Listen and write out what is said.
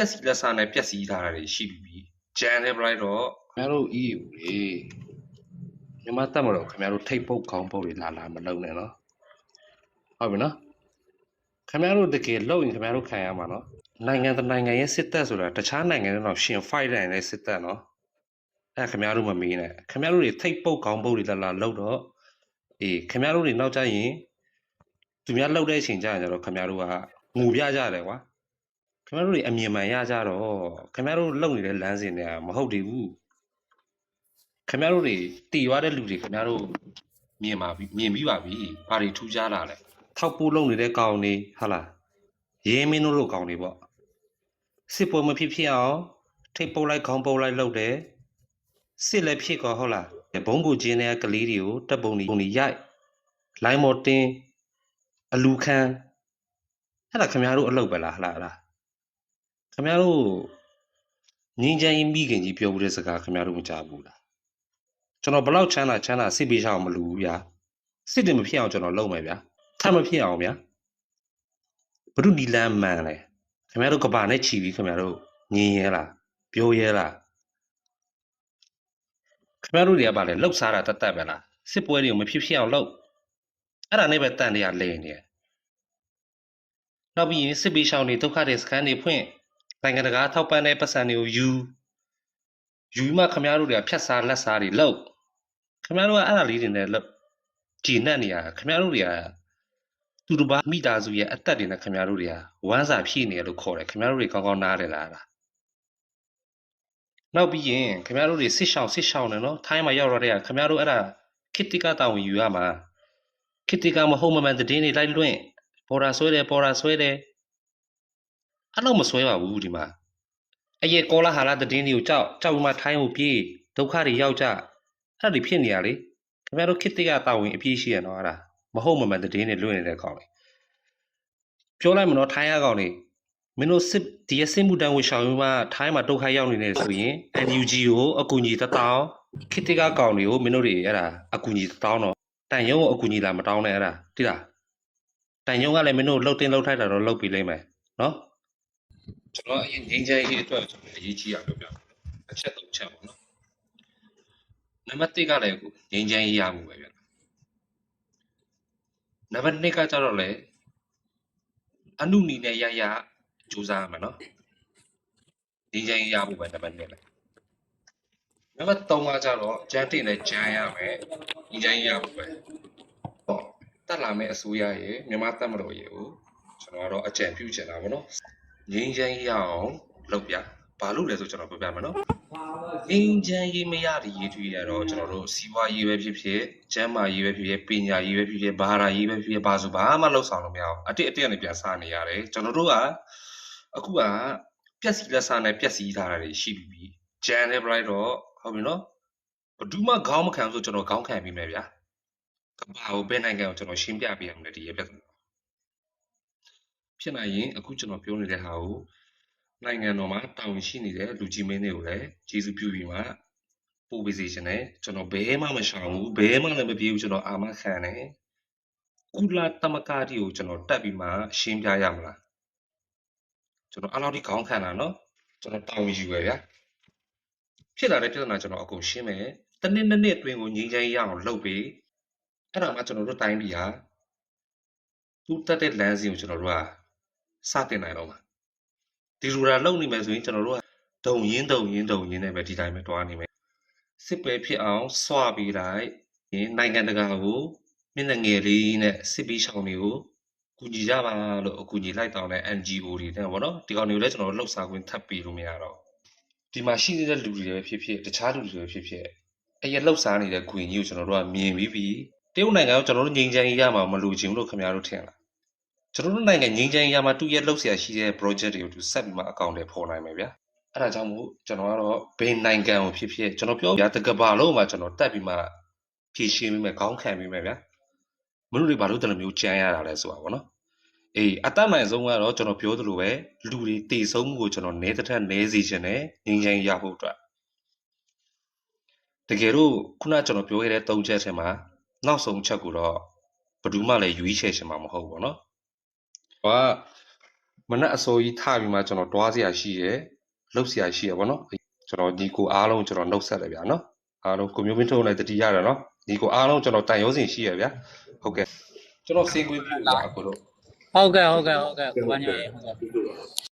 က်စီလက်စားနဲ့ပြက်စီထားတာတွေရှိပြီးဂျန်နဲ့ bright တော့ခင်ဗျားတို့ EU လေမြန်မာတက်မလို့ခင်ဗျားတို့ထိတ်ပုတ်ခေါင်းပုတ်တွေလာမလုံးနဲ့နော်ဟုတ်ပြီနော်ခင်ဗျားတို့တကယ်လုံရင်ခင်ဗျားတို့ခံရမှာနော်နိုင်ငံတနိုင်ငံရဲ့စစ်တပ်ဆိုတာတခြားနိုင်ငံတွေတော့ရှင် fight နိုင်တဲ့စစ်တပ်နော်အဲ့ခင်ဗျားတို့မမေးနဲ့ခင်ဗျားတို့တွေထိတ်ပုတ်ခေါင်းပုတ်တွေလာလုံတော့ခင်ဗျားတို့တွေနောက်ကျရင်သူများလှုပ်တဲ့အချိန်ကျရင်ကျတော့ခင်ဗျားတို့ကငူပြကြတယ်ကွာခင်ဗျားတို့တွေအမြင်မှန်ရကြတော့ခင်ဗျားတို့လုံနေတဲ့လမ်းစဉ်တွေကမဟုတ်သေးဘူးခင်ဗျားတို့တွေတည်သွားတဲ့လူတွေခင်ဗျားတို့မြင်ပြီးပါပြီဘာတွေထူးခြားလာလဲထောက်ပိုးလုံနေတဲ့ကောင်တွေဟာလားရေးမင်းတို့လိုကောင်တွေပေါ့စစ်ပွဲမဖြစ်အောင်ထိတ်ပုတ်လိုက်ခေါင်းပုတ်လိုက်လုပ်တယ်စစ်လည်းဖြစ်ကောဟုတ်လားဘုံကိုကျင်းတဲ့ကလေးတွေကိုတပ်ပုံတွေရိုက်လိုင်းမော်တင်အလူခံအဲ့ဒါခင်ဗျားတို့အလုပ်ပဲလားဟလားခင်ဗျားတို့ငင်းချမ်းမိခင်ကြီးပြောဘူးတဲ့စကားခင်ဗျားတို့မကြားဘူးလားကျွန်တော်ဘလောက်ချမ်းသာစစ်ပေးချအောင်မလူဘူးဗျာစစ်တယ်မဖြစ်အောင်ကျွန်တော်လုပ်မယ်ဗျာထပ်မဖြစ်အောင်ဗျာဘုဒ္ဓဒီလမ်းမှန်လေခင်ဗျားတို့ကဘာနဲ့ချီပြီးခင်ဗျားတို့ငင်းရဲလားပြောရဲလားခင်ဗျားတို့တွေကဘာလဲလှုပ်ရှားတာတတ်ပဲလားစစ်ပွဲတွေကိုမဖြစ်အောင်လုပ်အဲ့ဒါနဲ့ပဲတန်တရားလဲနေတယ်နောက်ပြီးရင်စစ်ပေးချောင်းတွေဒုက္ခတွေစခန်းတွေဖွင့်နိုင်ငံတကာထောက်ပံ့တဲ့ပတ်စံတွေကိုယူမှခင်ဗျားတို့တွေကဖြတ်စားလက်စားတွေလုပ်ခင်ဗျားတို့ကအဲ့ဒါလေးတွေနဲ့ကြည်နှက်နေရခင်ဗျားတို့တွေကသူတို့ဘာမိသားစုရဲ့အသက်တွေနဲ့ခင်ဗျားတို့တွေကဝမ်းစာဖြည့်နေရလို့ခေါ်တယ်ခင်ဗျားတို့တွေကောင်းကောင်းနားတယ်လားနောက်ပြီးရင်ခင်ဗျားတို့တွေစစ်ရှောင်းနေနော်ထိုင်းမှာရောက်တော့တဲ့ခင်ဗျားတို့အဲ့ဒါခိတိကတာဝန်ယူရမှာခိတိကမဟုတ်မမှန်တဲ့တင်းတွေလိုက်လွင့်ပေါ်တာဆွဲတယ်အဲ့တော့မဆွဲပါဘူးဒီမှာအရေးကောလာဟာလာတဲ့တင်းတွေကိုကြောက်မှထိုင်းကိုပြေးဒုက္ခတွေရောက်ကြအဲ့ဒီဖြစ်နေရလေခင်ဗျားတို့ခိတိကတာဝန်အပြည့်ရှိရနော်အဲ့ဒါမဟုတ်မမှန်တဲ့တင်းတွေလွင့်နေတဲ့ကောင်လေပြောလိုက်မလို့ထိုင်းရကောင်လေမင်းတို့ဒီရစစ်မှုတန်းဝင်ရှောင်ရမှထိုင်းမှာဒုက္ခရောက်နေတယ်ဆိုရင် NUG ကိုအကူအညီတောင်းခိတိကကောင်တွေကိုမင်းတို့တွေအဲ့ဒါအကူအညီတောင်းတော့တန်ရုံကိုအကူအညီလာမတောင်းနဲ့အဲ့ဒါတိလားတန်ရုံကလည်းမင်းတို့လှုပ်တင်လှုပ်ထိုက်တာတော့လှုပ်ပြီးလိမ့်မယ်နော်ကျွန်တော်အရင်ငင်းချမ်းရေးအတွက်ကျွန်တော်အရေးကြီးရပြောပြမယ်အချက်၃ချက်ပေါ့နော်နံပါတ်၁ကလည်းငင်းချမ်းရေးရမှုပဲဗျနံပါတ်2ကကြတော့လေအနုနီနဲ့ရစူးစမ်းရမယ်နော်ငင်းချမ်းရေးရမှုပဲနံပါတ်2လေနံပါတ်3ကကြတော့ကြမ်းတင်နဲ့ကြမ်းရမယ်ငင်းချမ်းရေးရမှုပဲဟောတက်လာမယ့်အစိုးရရဲ့မြန်မာတက်မတော်ရဲ့ကိုကျွန်တော်ကတော့အကြံပြုချင်တာပေါ့နော်ငင်းချမ်းရေးရအောင်လုပ်ပြဘာလို့လဲဆိုကျွန်တော်ပြောပြမယ်နော်ငင်းချမ်းရေးမရတဲ့ရေးထွေးရတော့ကျွန်တော်တို့စီးပွားရေးပဲဖြစ်ဖြစ်ကျန်းမာရေးပဲဖြစ်ဖြစ်ပညာရေးပဲဖြစ်ဖြစ်ဘာသာရေးပဲဖြစ်ဖြစ်ဘာဆိုဘာမှလုပ်ဆောင်လို့မရအောင်အတစ်နဲ့ပြန်စားနေရတယ်ကျွန်တော်တို့ကအခုကပြက်စီလက်စားနဲ့ပြက်စီထားတာတွေရှိပြီးဂျန်နဲ့ bright တော့ဟုတ်ပြီနော်ဘဒူးမှခေါင်းမခံဆိုကျွန်တော်ခေါင်းခံပြီးမယ်ဗျာကဘာကိုဘယ်နိုင်ငံကိုကျွန်တော်ရှင်းပြပေးရမလဲဒီရဲ့ပြဿနာဖြစ်နိုင်ရင်အခုကျွန်တော်ပြောနေတဲ့ဟာကိုနိုင်ငံတော်မှာတာဝန်ရှိနေတဲ့လူကြီးမင်းတွေကိုလည်းကျေးဇူးပြုပြီးမှပို့ပေးစေချင်တယ်ကျွန်တော်ဘယ်မှမရှောင်ဘူးဘယ်မှလည်းမပြေဘူးကျွန်တော်အာမခံတယ်ကုလသမဂ္ဂတီကိုကျွန်တော်တက်ပြီးမှရှင်းပြရမလားကျွန်တော်အဲ့လောက်ထိခေါင်းခံတာနော်ကျွန်တော်တာဝန်ယူရဗျာဖြစ်လာတဲ့ပြဿနာကျွန်တော်အကုန်ရှင်းမယ်တစ်နှစ်အတွင်းကိုငြိမ်းချမ်းရအောင်လုပ်ပေးအဲ့ဒါမှကျွန်တော်တို့တိုင်းပြည်ဟာသူ့တက်တဲ့လမ်းစဉ်ကိုကျွန်တော်တို့ကစတင်နိုင်တော့မှာဒီလိုလာလုပ်နေမယ်ဆိုရင်ကျွန်တော်တို့ကဒုံရင်းနဲ့ပဲဒီတိုင်းပဲတွားနေမယ်စစ်ပွဲဖြစ်အောင်စွာပြီးလိုက်နိုင်ငံတကာကိုမျက်နှာငယ်လေးနဲ့စစ်ပြီးရှောင်တွေကိုကူညီကြပါလို့အကူညီလိုက်တောင်းတဲ့ NGO တွေနဲ့ပေါ့နော်ဒီကောင်တွေကိုလည်းကျွန်တော်တို့လှုပ်ရှားခွင့်ထပ်ပေးလို့မရတော့ဒီမှာရှိနေတဲ့လူတွေပဲဖြစ်ဖြစ်တခြားလူတွေပဲဖြစ်ဖြစ်အဲ့ရလှုပ်ရှားနေတဲ့ခွင်ကြီးကိုကျွန်တော်တို့ကမြင်ပြီးတရုတ်နိုင်ငံကိုကျွန်တော်တို့ငြိမ်းချမ်းရေးရမှာမလို့ချင်ဘူးလို့ခင်ဗျားတို့ထင်လားကျွန်တော်တို့နိုင်ငံငြိမ်းချမ်းရေးရမှာသူ့ရဲ့လှုပ်ရှားရှိတဲ့ project တွေကိုသူဆက်ပြီးမှအကောင့်တွေဖော်နိုင်မယ်ဗျာအဲ့ဒါကြောင့်မို့ကျွန်တော်ကတော့ဘယ်နိုင်ငံကိုဖြစ်ဖြစ်ကျွန်တော်ပြောပြတကဘာလို့မှကျွန်တော်တက်ပြီးမှဖြည့်ရှင်းပြီးမှခေါင်းခံပြီးမှဗျာမလို့တွေဘာလို့တလို့မျိုးကြမ်းရတာလဲဆိုတာပေါ့နော်အေးအတတ်နိုင်ဆုံးကတော့ကျွန်တော်ပြောသလိုပဲလူတွေတည်ဆုံးမှုကိုကျွန်တော်နဲတစ်ထက်နဲစီခြင်းနဲ့ငြိမ်းချမ်းရဖို့အတွက်တကယ်လို့ခုနကျွန်တော်ပြောခဲ့တဲ့၃ချက်ထဲမှာနောက်ဆုံးချက်ကိုတော့ဘယ်သူမှလည်းရွေးချယ်ချင်မှာမဟုတ်ဘူးပေါ့နော်ဟာ မနက်အစောကြီးထပြီးမှကျွန်တော်တွားစရာရှိရယ်လှုပ်စရာရှိရယ်ဗောနော်ကျွန်တော်ဒီကိုအားလုံးကျွန်တော်နှုတ်ဆက်တယ်ဗျာနော်အားလုံးကိုမျိုးမင်းထုံးလည်းတတိရတယ်နော်ဒီကိုအားလုံးကျွန်တော်တန်ရုံးစင်ရှိရဗျာဟုတ်ကဲ့ကျွန်တော်စင်ကွေးပြပါအခုတော့ ဟုတ်ကဲ့ကိုပါညာရေဟုတ်ကဲ့